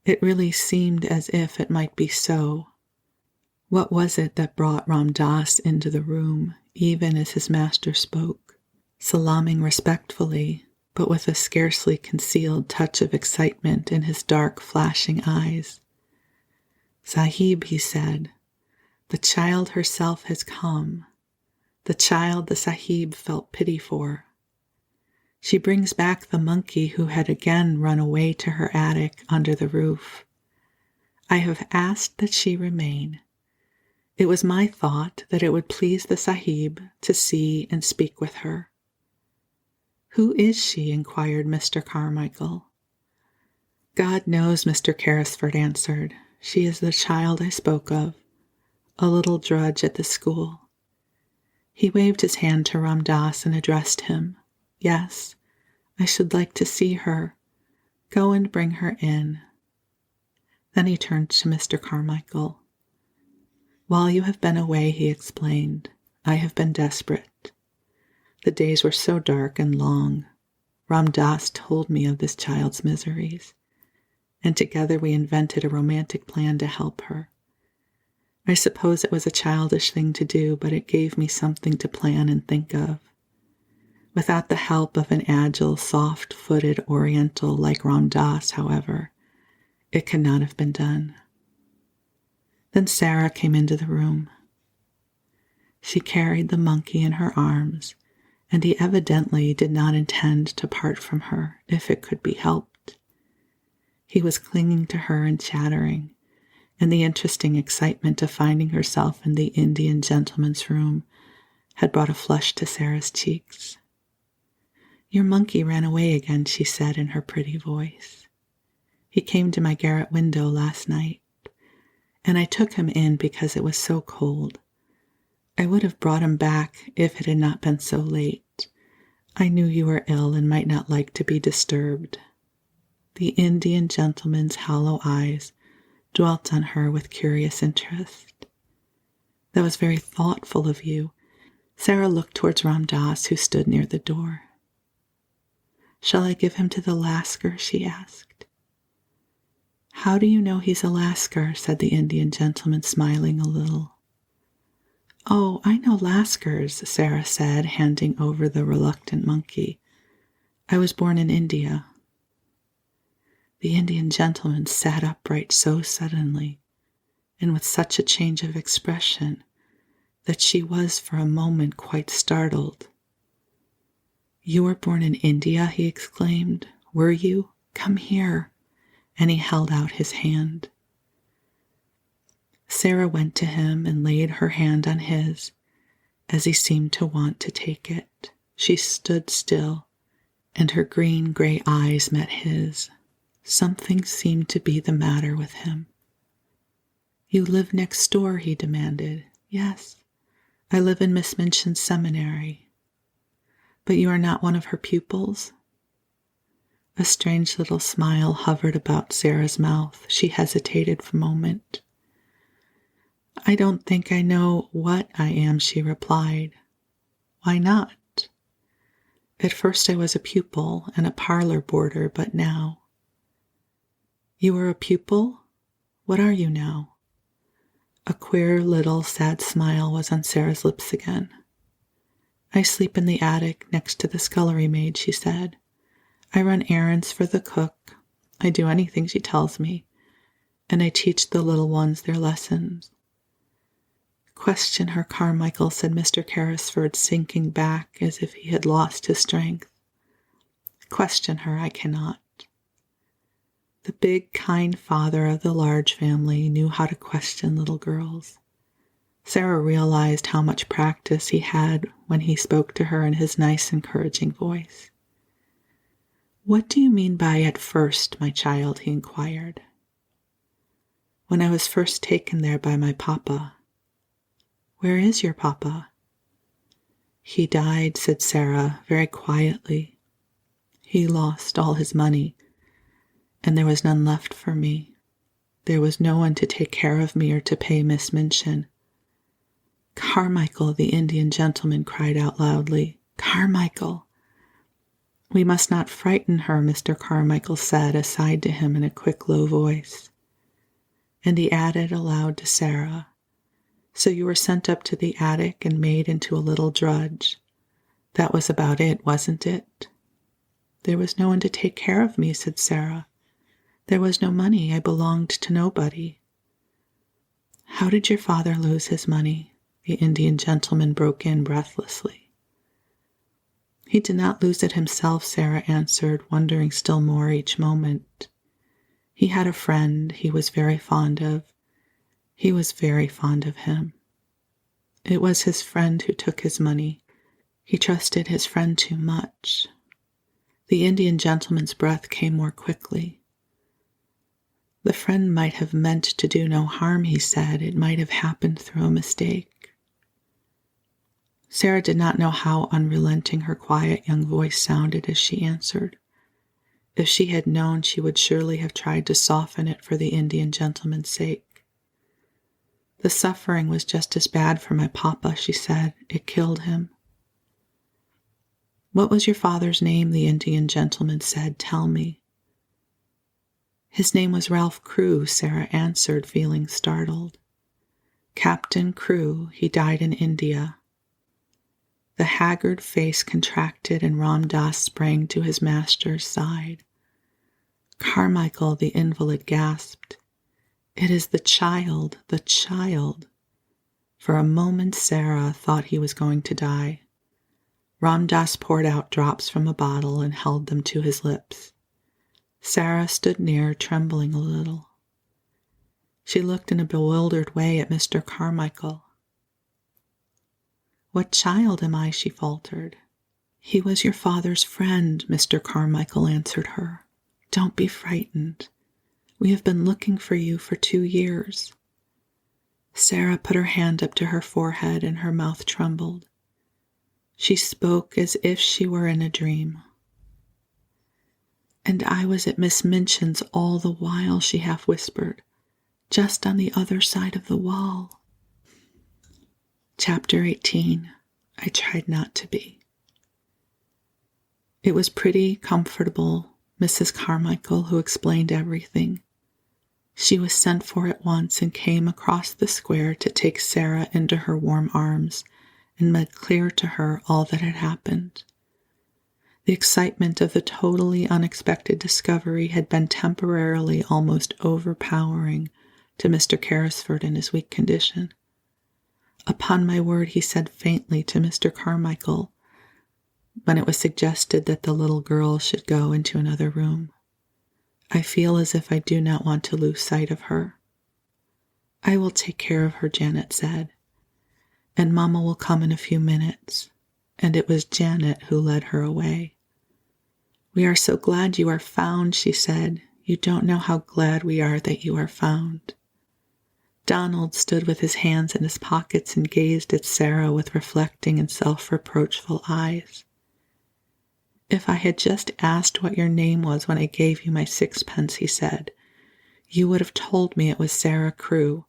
It really seemed as if it might be so. What was it that brought Ram Dass into the room, even as his master spoke, salaaming respectfully, but with a scarcely concealed touch of excitement in his dark, flashing eyes? "Sahib," he said, "the child herself has come, the child the Sahib felt pity for. She brings back the monkey who had again run away to her attic under the roof. I have asked that she remain. It was my thought that it would please the Sahib to see and speak with her." "Who is she?" inquired Mr. Carmichael. "God knows," Mr. Carrisford answered. "She is the child I spoke of, a little drudge at the school." He waved his hand to Ram Dass and addressed him. "Yes, I should like to see her. Go and bring her in." Then he turned to Mr. Carmichael. "While you have been away," he explained, "I have been desperate. The days were so dark and long. Ram Dass told me of this child's miseries, and together we invented a romantic plan to help her. I suppose it was a childish thing to do, but it gave me something to plan and think of. Without the help of an agile, soft-footed Oriental like Ram Dass, however, it could not have been done." Then Sarah came into the room. She carried the monkey in her arms, and he evidently did not intend to part from her if it could be helped. He was clinging to her and chattering, and the interesting excitement of finding herself in the Indian gentleman's room had brought a flush to Sarah's cheeks. "Your monkey ran away again," she said in her pretty voice. "He came to my garret window last night, and I took him in because it was so cold. I would have brought him back if it had not been so late. I knew you were ill and might not like to be disturbed." The Indian gentleman's hollow eyes dwelt on her with curious interest. "That was very thoughtful of you." Sarah looked towards Ram Dass, who stood near the door. "Shall I give him to the Lascar?" she asked. "How do you know he's a Lascar?" said the Indian gentleman, smiling a little. "Oh, I know Lascars," Sarah said, handing over the reluctant monkey. "I was born in India." The Indian gentleman sat upright so suddenly, and with such a change of expression, that she was for a moment quite startled. "You were born in India," he exclaimed. "Were you? Come here." And he held out his hand. Sarah went to him and laid her hand on his, as he seemed to want to take it. She stood still, and her green-gray eyes met his. Something seemed to be the matter with him. "You live next door?" he demanded. "Yes, I live in Miss Minchin's seminary." "But you are not one of her pupils?" A strange little smile hovered about Sarah's mouth. She hesitated for a moment. "I don't think I know what I am," she replied. "Why not?" "At first I was a pupil and a parlor boarder, but now—" "You were a pupil? What are you now?" A queer little sad smile was on Sarah's lips again. "I sleep in the attic next to the scullery maid," she said. "I run errands for the cook. I do anything she tells me, and I teach the little ones their lessons." "Question her, Carmichael," said Mr. Carrisford, sinking back as if he had lost his strength. "Question her, I cannot." The big, kind father of the large family knew how to question little girls. Sarah realized how much practice he had when he spoke to her in his nice, encouraging voice. "What do you mean by 'at first,' my child?" he inquired. "When I was first taken there by my papa." "Where is your papa?" "He died," said Sarah very quietly. "He lost all his money, and there was none left for me. There was no one to take care of me or to pay Miss Minchin." "Carmichael," the Indian gentleman cried out loudly. "Carmichael!" "We must not frighten her," Mr. Carmichael said aside to him in a quick, low voice. And he added aloud to Sarah, "So you were sent up to the attic and made into a little drudge. That was about it, wasn't it?" "There was no one to take care of me," said Sarah. "There was no money. I belonged to nobody." "How did your father lose his money?" the Indian gentleman broke in breathlessly. "He did not lose it himself," Sarah answered, wondering still more each moment. "He had a friend he was very fond of. He was very fond of him. It was his friend who took his money. He trusted his friend too much." The Indian gentleman's breath came more quickly. "The friend might have meant to do no harm," he said. "It might have happened through a mistake." Sarah did not know how unrelenting her quiet young voice sounded as she answered. If she had known, she would surely have tried to soften it for the Indian gentleman's sake. "The suffering was just as bad for my papa," she said. "It killed him." "What was your father's name?" the Indian gentleman said. "Tell me." "His name was Ralph Crewe," Sarah answered, feeling startled. "Captain Crewe. He died in India." The haggard face contracted and Ram Dass sprang to his master's side. "Carmichael," the invalid gasped. "It is the child, the child." For a moment Sarah thought he was going to die. Ram Dass poured out drops from a bottle and held them to his lips. Sarah stood near, trembling a little. She looked in a bewildered way at Mr. Carmichael. "What child am I?" she faltered. "He was your father's friend," Mr. Carmichael answered her. "Don't be frightened. We have been looking for you for 2 years. Sarah put her hand up to her forehead and her mouth trembled. She spoke as if she were in a dream. "And I was at Miss Minchin's all the while," she half whispered, "just on the other side of the wall." Chapter 18. I Tried Not to Be. It was pretty comfortable, Mrs. Carmichael, who explained everything. She was sent for at once and came across the square to take Sarah into her warm arms and made clear to her all that had happened. The excitement of the totally unexpected discovery had been temporarily almost overpowering to Mr. Carrisford in his weak condition. "Upon my word," he said faintly to Mr. Carmichael, when it was suggested that the little girl should go into another room, "I feel as if I do not want to lose sight of her." "I will take care of her," Janet said, "and Mama will come in a few minutes." And it was Janet who led her away. "We are so glad you are found," she said. "You don't know how glad we are that you are found." Donald stood with his hands in his pockets and gazed at Sarah with reflecting and self-reproachful eyes. "If I had just asked what your name was when I gave you my 6pence, he said, "you would have told me it was Sarah Crewe,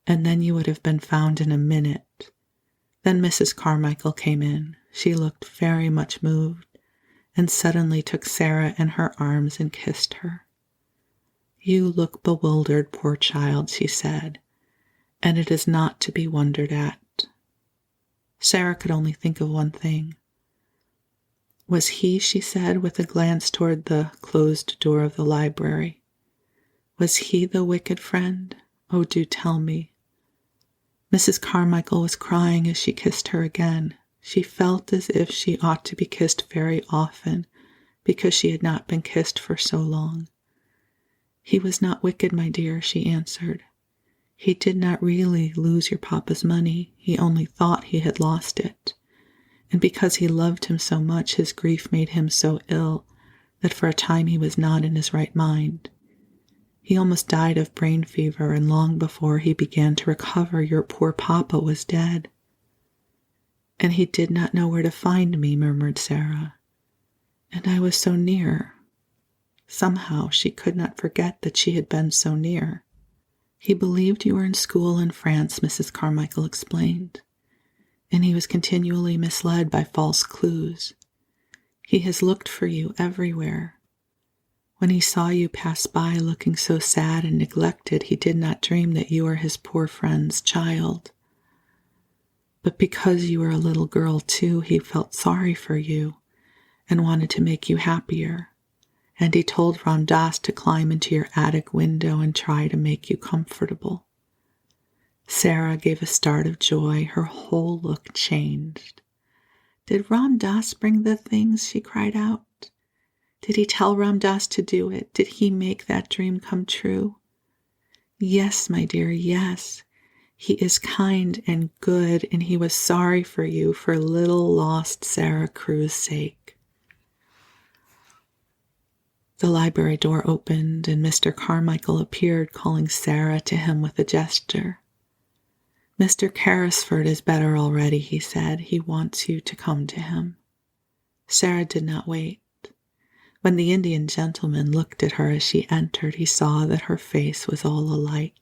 and then you would have been found in a minute." Then Mrs. Carmichael came in. She looked very much moved, and suddenly took Sarah in her arms and kissed her. "You look bewildered, poor child," she said, "and it is not to be wondered at." Sarah could only think of one thing. "Was he," she said, with a glance toward the closed door of the library, "was he the wicked friend? Oh, do tell me." Mrs. Carmichael was crying as she kissed her again. She felt as if she ought to be kissed very often, because she had not been kissed for so long. "He was not wicked, my dear," she answered. "He did not really lose your papa's money. He only thought he had lost it. And because he loved him so much, his grief made him so ill that for a time he was not in his right mind. He almost died of brain fever, and long before he began to recover, your poor papa was dead." "And he did not know where to find me," murmured Sarah. "And I was so near." Somehow she could not forget that she had been so near. "He believed you were in school in France," Mrs. Carmichael explained, "and he was continually misled by false clues. He has looked for you everywhere. When he saw you pass by looking so sad and neglected, he did not dream that you were his poor friend's child. But because you were a little girl too, he felt sorry for you and wanted to make you happier. And he told Ram Dass to climb into your attic window and try to make you comfortable." Sarah gave a start of joy. Her whole look changed. "Did Ram Dass bring the things?" she cried out. "Did he tell Ram Dass to do it? Did he make that dream come true?" "Yes, my dear, yes. He is kind and good, and he was sorry for you for little lost Sarah Crewe's sake." The library door opened, and Mr. Carmichael appeared, calling Sarah to him with a gesture. "Mr. Carrisford is better already," he said. "He wants you to come to him." Sarah did not wait. When the Indian gentleman looked at her as she entered, he saw that her face was all alight.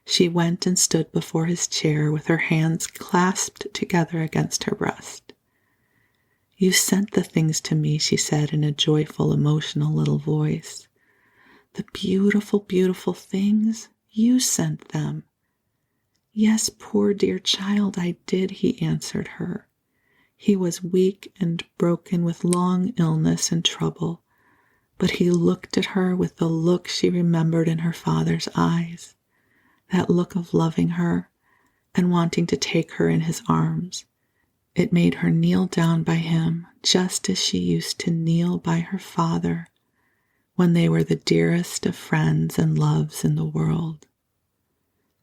She went and stood before his chair with her hands clasped together against her breast. "You sent the things to me," she said in a joyful, emotional little voice. "The beautiful, beautiful things? You sent them." "Yes, poor dear child, I did," he answered her. He was weak and broken with long illness and trouble, but he looked at her with the look she remembered in her father's eyes, that look of loving her and wanting to take her in his arms. It made her kneel down by him, just as she used to kneel by her father when they were the dearest of friends and loves in the world.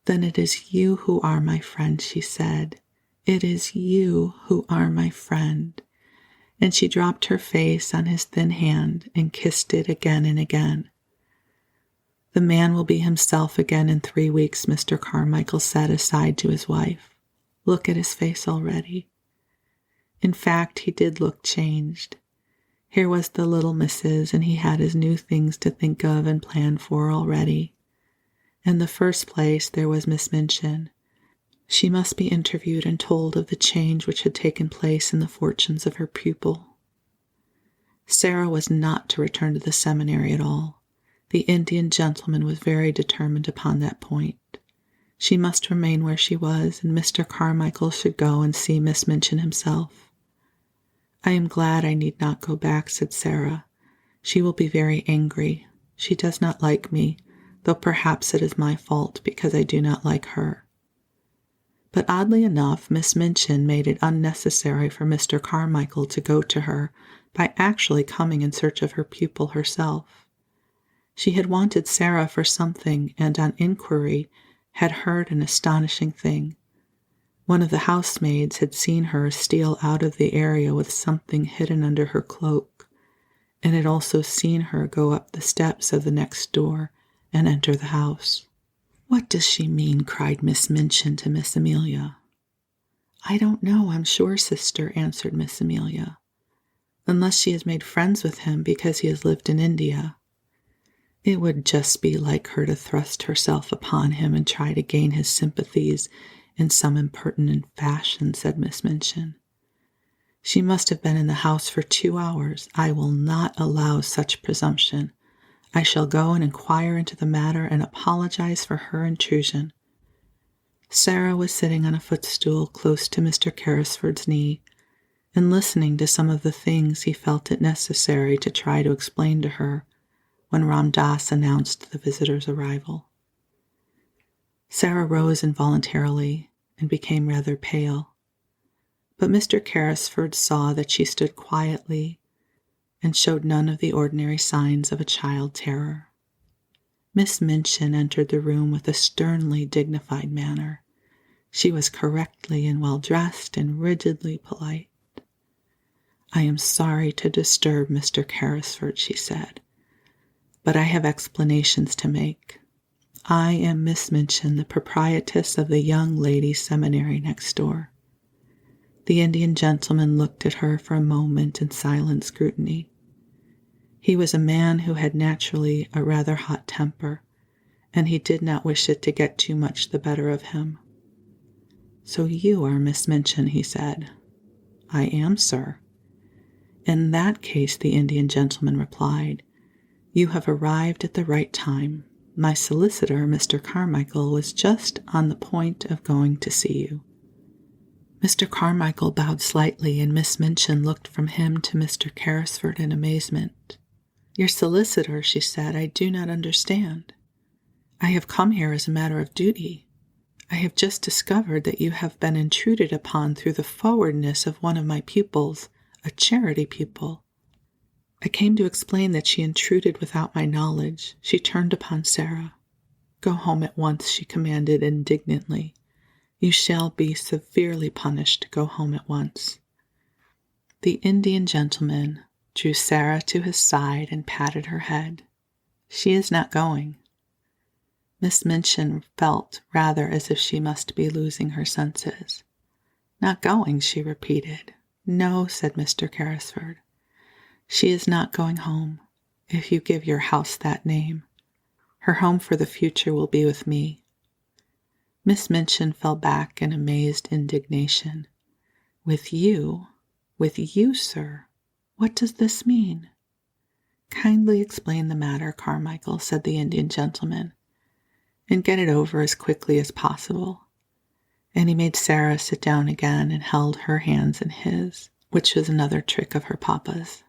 "Then it is you who are my friend," she said. "It is you who are my friend." And she dropped her face on his thin hand and kissed it again and again. "The man will be himself again in 3 weeks," Mr. Carmichael said aside to his wife. "Look at his face already." In fact, he did look changed. Here was the little missus, and he had his new things to think of and plan for already. In the first place, there was Miss Minchin. She must be interviewed and told of the change which had taken place in the fortunes of her pupil. Sarah was not to return to the seminary at all. The Indian gentleman was very determined upon that point. She must remain where she was, and Mr. Carmichael should go and see Miss Minchin himself. I am glad I need not go back, said Sarah. She will be very angry. She does not like me, though perhaps it is my fault because I do not like her. But oddly enough, Miss Minchin made it unnecessary for Mr. Carmichael to go to her by actually coming in search of her pupil herself. She had wanted Sarah for something, and on inquiry had heard an astonishing thing. One of the housemaids had seen her steal out of the area with something hidden under her cloak, and had also seen her go up the steps of the next door and enter the house. "What does she mean?" cried Miss Minchin to Miss Amelia. "I don't know, I'm sure, sister," answered Miss Amelia, "unless she has made friends with him because he has lived in India. It would just be like her to thrust herself upon him and try to gain his sympathies in some impertinent fashion," said Miss Minchin. "She must have been in the house for 2 hours. I will not allow such presumption. I shall go and inquire into the matter and apologize for her intrusion." Sarah was sitting on a footstool close to Mr. Carrisford's knee and listening to some of the things he felt it necessary to try to explain to her when Ram Dass announced the visitor's arrival. Sarah rose involuntarily and became rather pale, but Mr. Carrisford saw that she stood quietly and showed none of the ordinary signs of a child terror. Miss Minchin entered the room with a sternly dignified manner. She was correctly and well-dressed and rigidly polite. "I am sorry to disturb Mr. Carrisford," she said, "but I have explanations to make. I am Miss Minchin, the proprietress of the young ladies' seminary next door." The Indian gentleman looked at her for a moment in silent scrutiny. He was a man who had naturally a rather hot temper, and he did not wish it to get too much the better of him. "So you are Miss Minchin," he said. "I am, sir." "In that case," the Indian gentleman replied, "you have arrived at the right time. My solicitor, Mr. Carmichael, was just on the point of going to see you." Mr. Carmichael bowed slightly, and Miss Minchin looked from him to Mr. Carrisford in amazement. "Your solicitor," she said, "I do not understand. I have come here as a matter of duty. I have just discovered that you have been intruded upon through the forwardness of one of my pupils, a charity pupil." I came to explain that she intruded without my knowledge. She turned upon Sarah. "Go home at once," she commanded indignantly. "You shall be severely punished. Go home at once." The Indian gentleman drew Sarah to his side and patted her head. "She is not going." Miss Minchin felt rather as if she must be losing her senses. "Not going," she repeated. "No," said Mr. Carrisford. "She is not going home, if you give your house that name. Her home for the future will be with me." Miss Minchin fell back in amazed indignation. "With you? With you, sir? What does this mean?" "Kindly explain the matter, Carmichael," said the Indian gentleman, "and get it over as quickly as possible." And he made Sarah sit down again and held her hands in his, which was another trick of her papa's.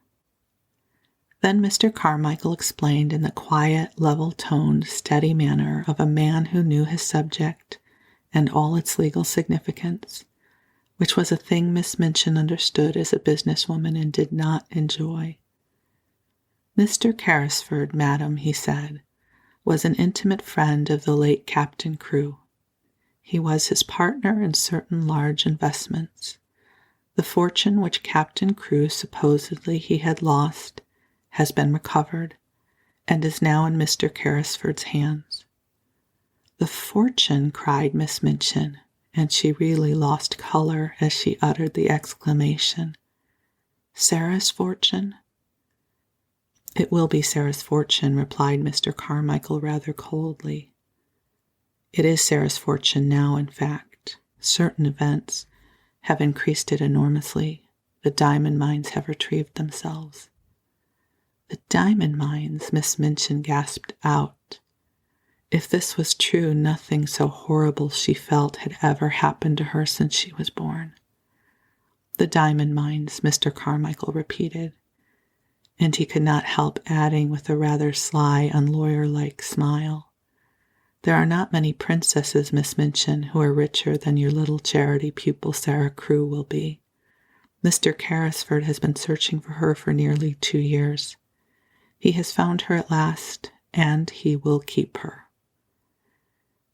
Then Mr. Carmichael explained in the quiet, level-toned, steady manner of a man who knew his subject and all its legal significance, which was a thing Miss Minchin understood as a businesswoman and did not enjoy. "Mr. Carrisford, madam," he said, "was an intimate friend of the late Captain Crewe. He was his partner in certain large investments. The fortune which Captain Crewe supposedly he had lost has been recovered, and is now in Mr. Carrisford's hands." "The fortune!" cried Miss Minchin, and she really lost color as she uttered the exclamation. "Sarah's fortune?" "It will be Sarah's fortune," replied Mr. Carmichael rather coldly. "It is Sarah's fortune now, in fact. Certain events have increased it enormously. The diamond mines have retrieved themselves." "The diamond mines!" Miss Minchin gasped out. If this was true, nothing so horrible she felt had ever happened to her since she was born. the diamond mines, Mr. Carmichael repeated, and he could not help adding with a rather sly, unlawyer-like smile, "There are not many princesses, Miss Minchin, who are richer than your little charity pupil Sarah Crewe will be. Mr. Carrisford has been searching for her for nearly 2 years. He has found her at last, and he will keep her."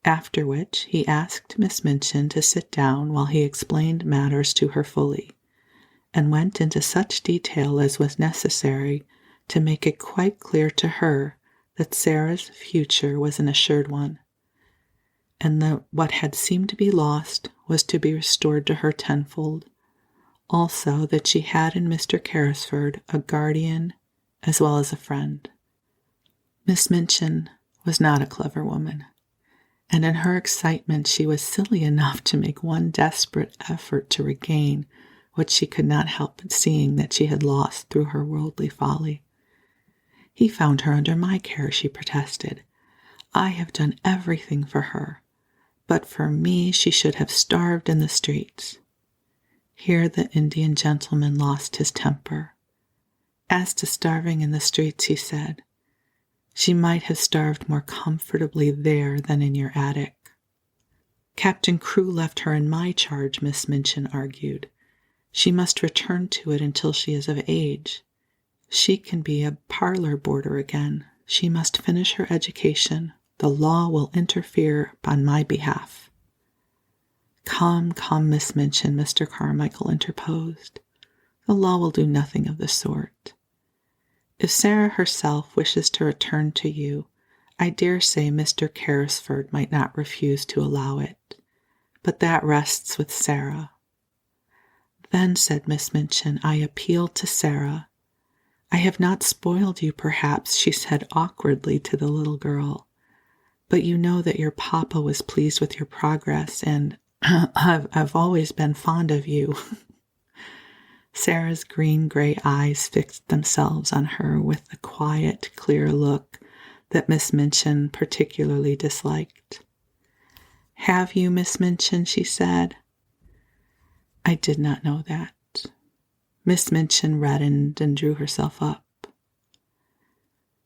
After which he asked Miss Minchin to sit down while he explained matters to her fully, and went into such detail as was necessary to make it quite clear to her that Sarah's future was an assured one, and that what had seemed to be lost was to be restored to her tenfold. Also that she had in Mr. Carrisford a guardian as well as a friend. Miss Minchin was not a clever woman, and in her excitement she was silly enough to make one desperate effort to regain what she could not help but seeing that she had lost through her worldly folly. "He found her under my care," she protested. "I have done everything for her. But for me, she should have starved in the streets." Here the Indian gentleman lost his temper. "As to starving in the streets," he said, "she might have starved more comfortably there than in your attic." "Captain Crewe left her in my charge," Miss Minchin argued. "She must return to it until she is of age. She can be a parlor boarder again. She must finish her education. The law will interfere on my behalf." "Come, come, Miss Minchin," Mr. Carmichael interposed. "The law will do nothing of the sort. If Sarah herself wishes to return to you, I dare say Mr. Carrisford might not refuse to allow it, but that rests with Sarah." "Then," said Miss Minchin, "I appeal to Sarah. I have not spoiled you, perhaps," she said awkwardly to the little girl, "but you know that your papa was pleased with your progress, and I've always been fond of you." Sarah's green-gray eyes fixed themselves on her with the quiet, clear look that Miss Minchin particularly disliked. "Have you, Miss Minchin?" she said. "I did not know that." Miss Minchin reddened and drew herself up.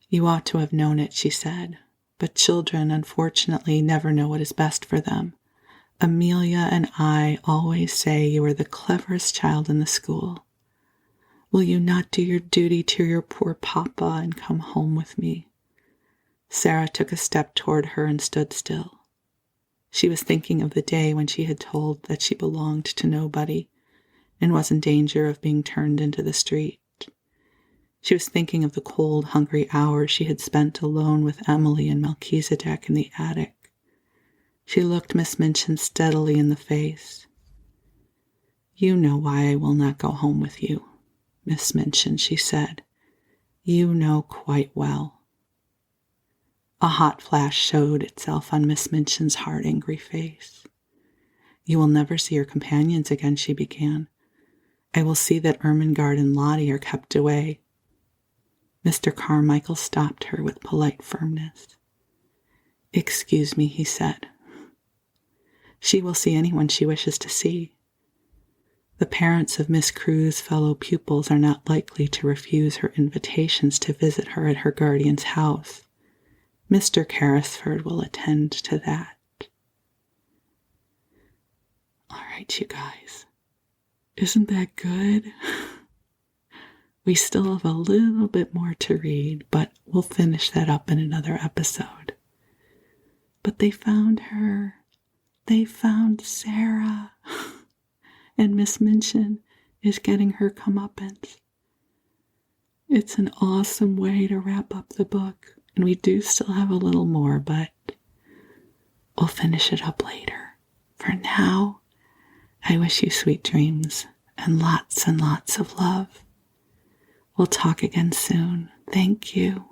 "You ought to have known it," she said, "but children, unfortunately, never know what is best for them. Amelia and I always say you are the cleverest child in the school. Will you not do your duty to your poor papa and come home with me?" Sarah took a step toward her and stood still. She was thinking of the day when she had told that she belonged to nobody and was in danger of being turned into the street. She was thinking of the cold, hungry hours she had spent alone with Emily and Melchizedek in the attic. She looked Miss Minchin steadily in the face. "You know why I will not go home with you, Miss Minchin," she said. "You know quite well." A hot flash showed itself on Miss Minchin's hard, angry face. "You will never see your companions again," she began. "I will see that Ermengarde and Lottie are kept away." Mr. Carmichael stopped her with polite firmness. "Excuse me," he said. "She will see anyone she wishes to see. The parents of Miss Crewe's fellow pupils are not likely to refuse her invitations to visit her at her guardian's house. Mr. Carrisford will attend to that." All right, you guys. Isn't that good? We still have a little bit more to read, but we'll finish that up in another episode. But they found her. They found Sarah. And Miss Minchin is getting her comeuppance. It's an awesome way to wrap up the book. And we do still have a little more, but we'll finish it up later. For now, I wish you sweet dreams and lots of love. We'll talk again soon. Thank you.